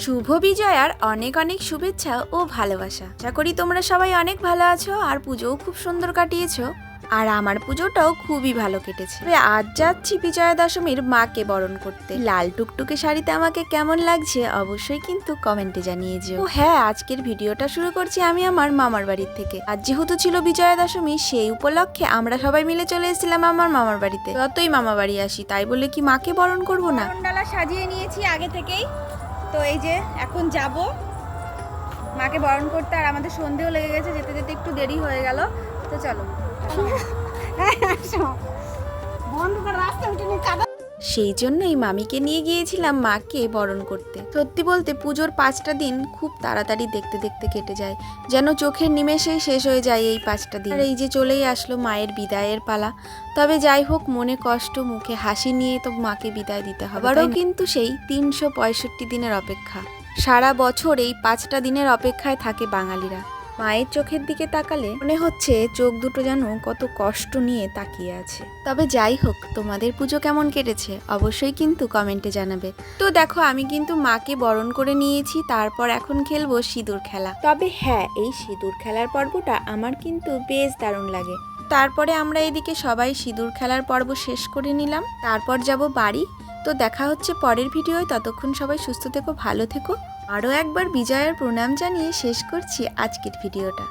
শুভ বিজয়ার অনেক অনেক শুভেচ্ছা ও ভালোবাসা। আশা করি তোমরা সবাই অনেক ভালো আছো আর পুজোও খুব সুন্দর কাটিয়েছো। আর আমার পুজোটাও খুবই ভালো কেটেছে। আজ যাচ্ছি বিজয়া দশমীর মাকে বরণ করতে। লাল টুকটুকে শাড়িতে আমাকে কেমন লাগছে অবশ্যই কিন্তু কমেন্টে জানিয়ে যেও। ও হ্যাঁ, আজকের ভিডিওটা শুরু করছি আমি আমার মামার বাড়ির থেকে। আজ যেহেতু ছিল বিজয়া দশমী, সেই উপলক্ষে আমরা সবাই মিলে চলে এসেছিলাম আমার মামার বাড়িতে। যতই মামা বাড়ি আসি তাই বলে কি মাকে বরণ করবো না? ডালা সাজিয়ে নিয়েছি আগে থেকেই। তো এই যে এখন যাব মাকে বরণ করতে, আর আমাদের সন্ধেও লেগে গেছে, যেতে যেতে একটু দেরি হয়ে গেল। তো চলো। সেই জন্যই মামিকে নিয়ে গিয়েছিলাম মাকে বরণ করতে। সত্যি বলতে পুজোর 5টা দিন খুব তাড়াতাড়ি দেখতে দেখতে কেটে যায়, যেন চোখের নিমেষেই শেষ হয়ে যায় এই 5টা দিন। আর এই যে চলেই আসলো মায়ের বিদায়ের পালা। তবে যাই হোক, মনে কষ্ট মুখে হাসি নিয়ে তো মাকে বিদায় দিতে হবে। আবারও কিন্তু সেই 365 দিনের অপেক্ষা। সারা বছর এই 5টা দিনের অপেক্ষায় থাকে বাঙালিরা। মায়ের চোখের দিকে তাকালে মনে হচ্ছে চোখ দুটো যেন কত কষ্ট নিয়ে তাকিয়ে আছে। তবে যাই হোক, তোমাদের পুজো কেমন কেটেছে অবশ্যই কিন্তু কমেন্টে জানাবে। তো দেখো, আমি কিন্তু মাকে বরণ করে নিয়েছি, তারপর এখন খেলবো সিঁদুর খেলা। তবে হ্যাঁ, এই সিঁদুর খেলার পর্বটা আমার কিন্তু বেশ দারুণ লাগে। তারপরে আমরা এদিকে সবাই সিঁদুর খেলার পর্ব শেষ করে নিলাম, তারপর যাব বাড়ি। তো দেখা হচ্ছে পরের ভিডিওয়। ততক্ষণ সবাই সুস্থ থেকো, ভালো থেকো। আরও একবার বিজয়ার প্রণাম জানিয়ে শেষ করছি আজকের ভিডিওটা।